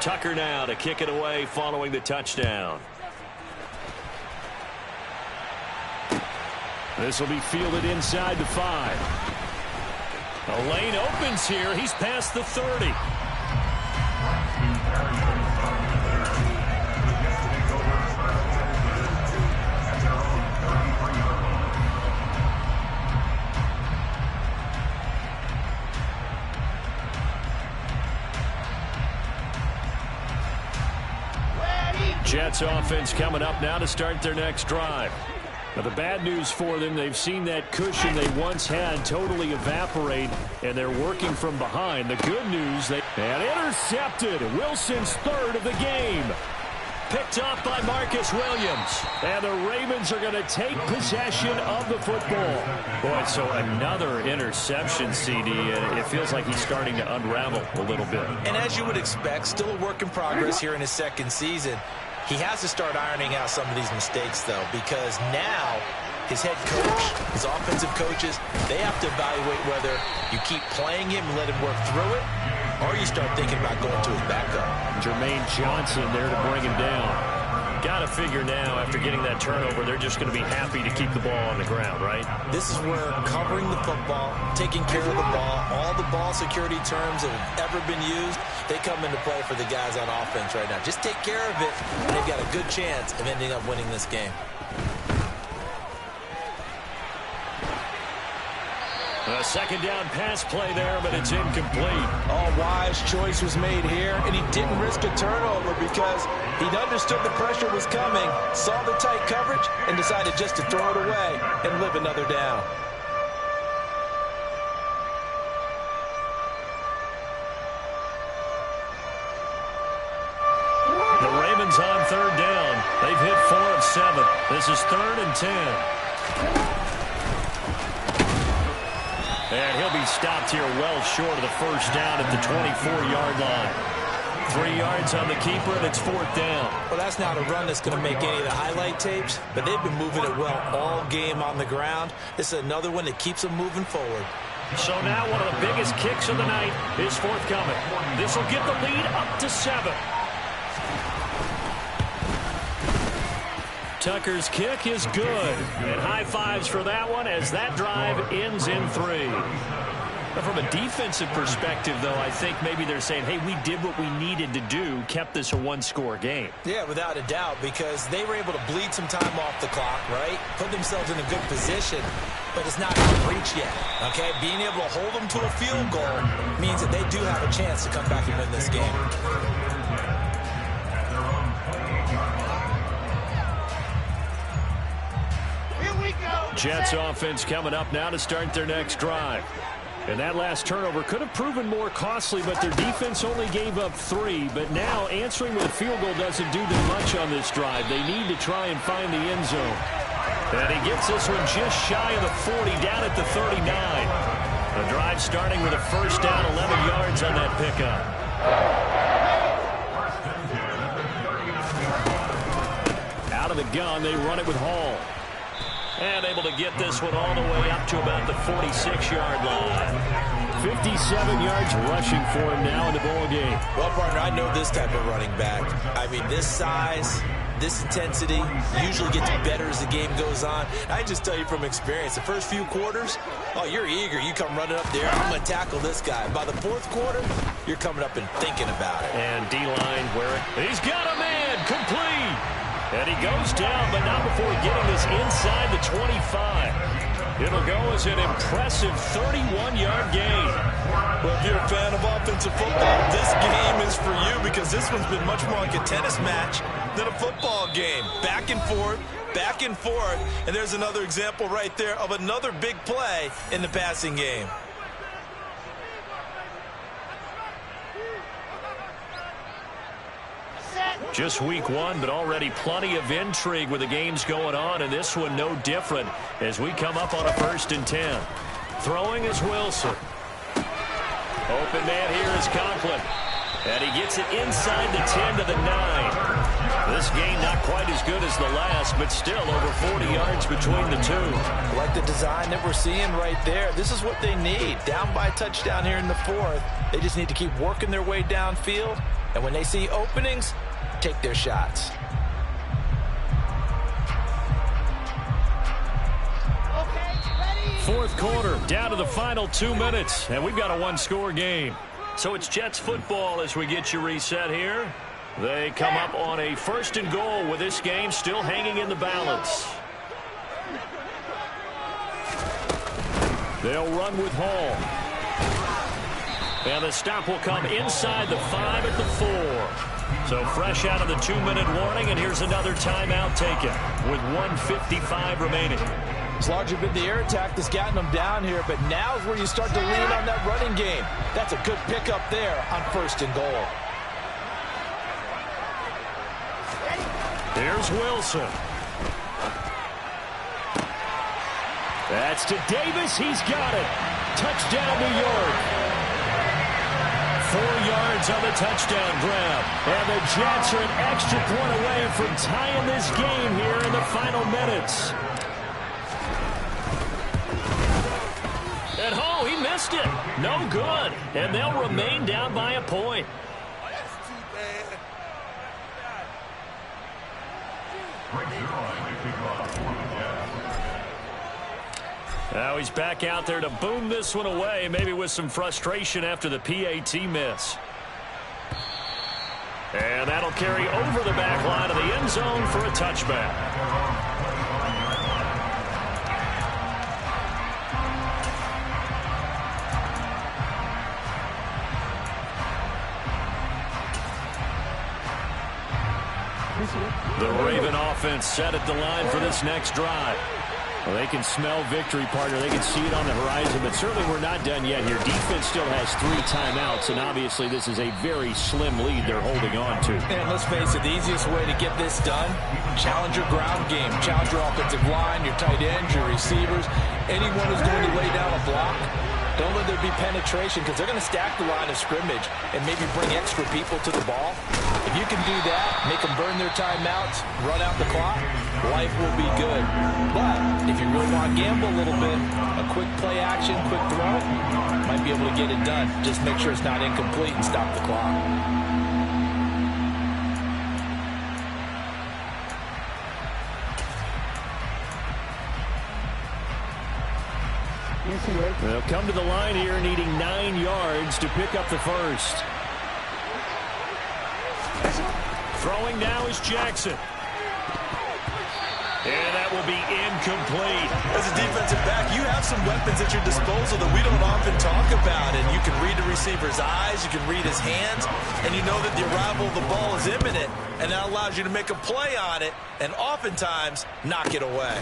Tucker now to kick it away following the touchdown. This will be fielded inside the 5. A lane opens here. He's past the 30. Jets offense coming up now to start their next drive. Now the bad news for them, they've seen that cushion they once had totally evaporate, and they're working from behind. The good news, and intercepted. Wilson's 3rd of the game. Picked up by Marcus Williams. And the Ravens are going to take possession of the football. Boy, so another interception, CD. It feels like he's starting to unravel a little bit. And as you would expect, still a work in progress here in his 2nd season. He has to start ironing out some of these mistakes, though, because now his head coach, his offensive coaches, they have to evaluate whether you keep playing him and let him work through it, or you start thinking about going to his backup. Jermaine Johnson there to bring him down. Got to figure now, after getting that turnover, they're just going to be happy to keep the ball on the ground, right? This is where covering the football, taking care of the ball, all the ball security terms that have ever been used, they come into play for the guys on offense right now. Just take care of it, and they've got a good chance of ending up winning this game. A 2nd down pass play there, but it's incomplete. Oh, wise choice was made here, and he didn't risk a turnover because he understood the pressure was coming, saw the tight coverage, and decided just to throw it away and live another down. The Ravens on 3rd down. They've hit 4 of 7. This is 3rd and 10. And he'll be stopped here well short of the first down at the 24-yard line. 3 yards on the keeper, and it's 4th down. Well, that's not a run that's going to make any of the highlight tapes, but they've been moving it well all game on the ground. This is another one that keeps them moving forward. So now one of the biggest kicks of the night is forthcoming. This will get the lead up to 7. Tucker's kick is good. And high fives for that one as that drive ends in 3. From a defensive perspective, though, I think maybe they're saying, hey, we did what we needed to do, kept this a one-score game. Yeah, without a doubt, because they were able to bleed some time off the clock, right? Put themselves in a good position, but it's not out of reach yet, okay? Being able to hold them to a field goal means that they do have a chance to come back and win this game. Here we go. Jets offense coming up now to start their next drive. And that last turnover could have proven more costly, but their defense only gave up 3. But now answering with a field goal doesn't do them much on this drive. They need to try and find the end zone. And he gets this one just shy of the 40, down at the 39. The drive starting with a first down, 11 yards on that pickup. Out of the gun, they run it with Hall. And able to get this one all the way up to about the 46-yard line. 57 yards rushing for him now in the ball game. Well, partner, I know this type of running back. I mean, this size, this intensity usually gets better as the game goes on. I just tell you from experience, the first few quarters, oh, you're eager. You come running up there, I'm going to tackle this guy. By the 4th quarter, you're coming up and thinking about it. And D-line where he's got a man complete. And he goes down, but not before getting this inside the 25. It'll go as an impressive 31-yard gain. Well, if you're a fan of offensive football, this game is for you because this one's been much more like a tennis match than a football game. Back and forth, and there's another example right there of another big play in the passing game. Just week 1, but already plenty of intrigue with the games going on, and this one no different as we come up on a 1st and 10. Throwing is Wilson. Open man here is Conklin. And he gets it inside the 10 to the 9. This game not quite as good as the last, but still over 40 yards between the two. Like the design that we're seeing right there. This is what they need. Down by a touchdown here in the 4th. They just need to keep working their way downfield. And when they see openings, take their shots. Okay, ready. 4th quarter, down to the final 2 minutes, and we've got a one-score game. So it's Jets football as we get you reset here. They come up on a 1st and goal with this game still hanging in the balance. They'll run with Hall. And the stop will come inside the 5 at the 4. So fresh out of the 2-minute warning, and here's another timeout taken with 1:55 remaining. It's largely been the air attack that's gotten them down here, but now is where you start to lean on that running game. That's a good pickup there on 1st and goal. Here's Wilson. That's to Davis. He's got it. Touchdown, New York. 4 yards on the touchdown grab. And the Jets are an extra point away from tying this game here in the final minutes. And oh, he missed it. No good. And they'll remain down by a point. Now he's back out there to boom this one away, maybe with some frustration after the PAT miss. And that'll carry over the back line of the end zone for a touchback. The Raven offense set at the line for this next drive. Well, they can smell victory, partner. They can see it on the horizon, but certainly we're not done yet here. Defense still has 3 timeouts, and obviously this is a very slim lead they're holding on to. And let's face it, the easiest way to get this done, challenge your ground game. Challenge your offensive line, your tight ends, your receivers, anyone who's going to lay down a block. Don't let there be penetration because they're going to stack the line of scrimmage and maybe bring extra people to the ball. If you can do that, make them burn their timeouts, run out the clock, life will be good. But if you really want to gamble a little bit, a quick play action, quick throw, might be able to get it done. Just make sure it's not incomplete and stop the clock. They'll come to the line here needing 9 yards to pick up the first. Throwing now is Jackson. And that will be incomplete. As a defensive back, you have some weapons at your disposal that we don't often talk about. And you can read the receiver's eyes, you can read his hands, and you know that the arrival of the ball is imminent. And that allows you to make a play on it and oftentimes knock it away.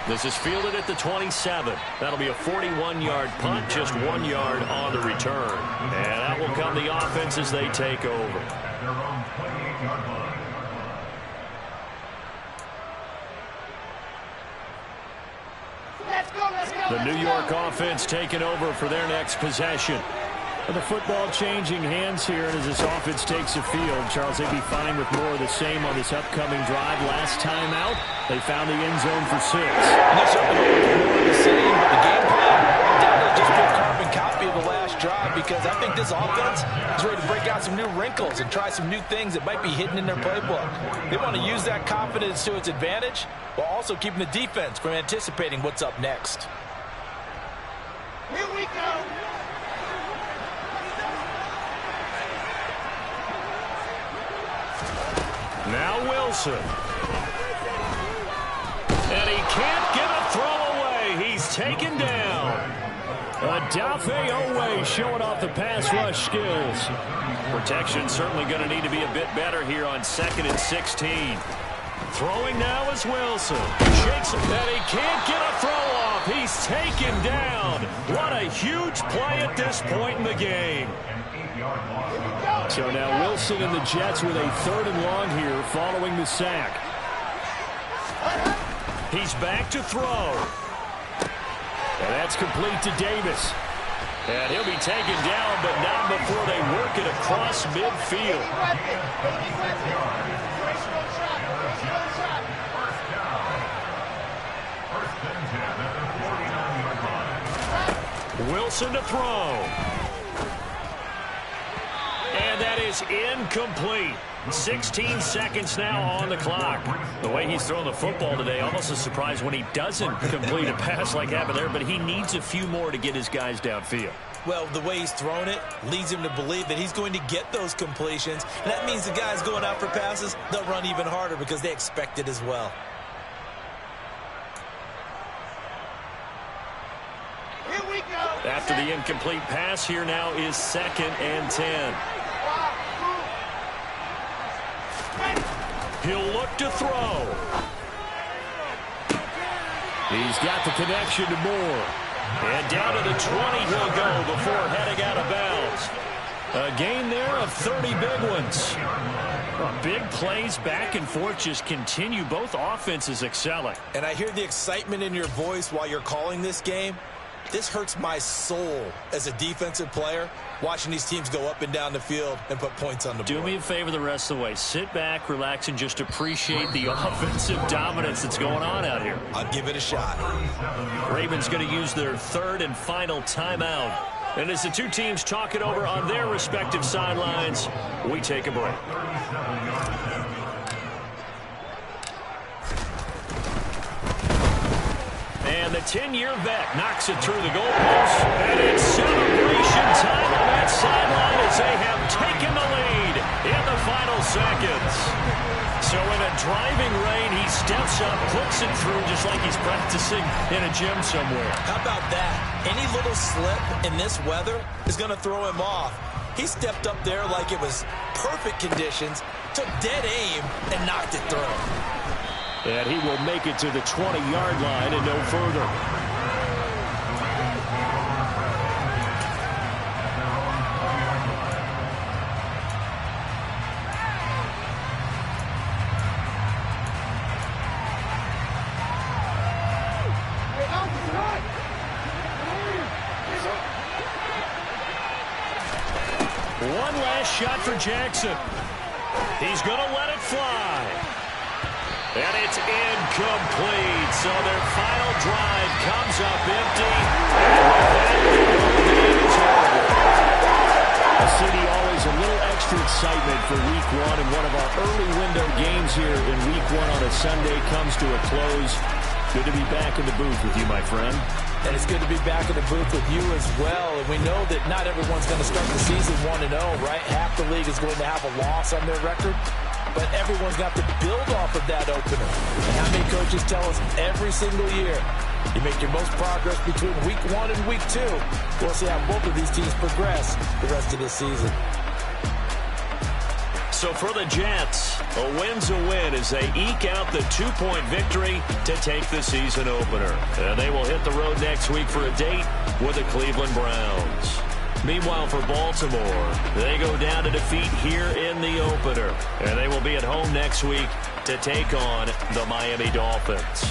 This is fielded at the 27. That'll be a 41-yard punt, just 1 yard on the return. And that will come the offense as they take over. The New York offense taking over for their next possession. The football changing hands here, and as this offense takes the field, Charles, they'd be fine with more of the same on this upcoming drive. Last time out, they found the end zone for 6. And they're certainly more of the same, but the game plan, I doubt they'll just be a carbon copy of the last drive because I think this offense is ready to break out some new wrinkles and try some new things that might be hidden in their playbook. They want to use that confidence to its advantage while also keeping the defense from anticipating what's up next. Here we go. Now Wilson. And he can't get a throw away. He's taken down. Adafe Owe showing off the pass rush skills. Protection certainly going to need to be a bit better here on 2nd and 16. Throwing now is Wilson. Shakes him, and he can't get a throw off. He's taken down. What a huge play at this point in the game. So now Wilson and the Jets with a 3rd and long here following the sack. He's back to throw. And that's complete to Davis. And he'll be taken down, but not before they work it across midfield. Wilson to throw. And that is incomplete. 16 seconds now on the clock. The way he's throwing the football today, almost a surprise when he doesn't complete a pass like happened there, but he needs a few more to get his guys downfield. Well, the way he's thrown it leads him to believe that he's going to get those completions. And that means the guys going out for passes, they'll run even harder because they expect it as well. Here we go. After the incomplete pass, here now is 2nd and 10. He'll look to throw. He's got the connection to Moore. And down to the 20 he'll go before heading out of bounds. A gain there of 30 big ones. Big plays back and forth just continue. Both offenses excelling. And I hear the excitement in your voice while you're calling this game. This hurts my soul as a defensive player, watching these teams go up and down the field and put points on the board. Do me a favor the rest of the way. Sit back, relax, and just appreciate the offensive dominance that's going on out here. I'll give it a shot. Ravens going to use their 3rd and final timeout. And as the two teams talk it over on their respective sidelines, we take a break. And the 10-year vet knocks it through the goalpost. And it's celebration time on that sideline as they have taken the lead in the final seconds. So in a driving rain, he steps up, puts it through just like he's practicing in a gym somewhere. How about that? Any little slip in this weather is going to throw him off. He stepped up there like it was perfect conditions, took dead aim, and knocked it through. And he will make it to the 20-yard line and no further. last shot for Jackson. He's going to let it fly. And it's incomplete. So their final drive comes up empty. And with that, the game is over. City, always a little extra excitement for Week 1, and one of our early window games here in Week 1 on a Sunday comes to a close. Good to be back in the booth with you, my friend. And it's good to be back in the booth with you as well. And we know that not everyone's going to start the season 1-0, right? Half the league is going to have a loss on their record. But everyone's got to build off of that opener. And how many coaches tell us every single year, you make your most progress between Week 1 and Week 2. We'll see how both of these teams progress the rest of this season. So for the Jets, a win's a win as they eke out the 2-point victory to take the season opener. And they will hit the road next week for a date with the Cleveland Browns. Meanwhile, for Baltimore, they go down to defeat here in the opener. And they will be at home next week to take on the Miami Dolphins.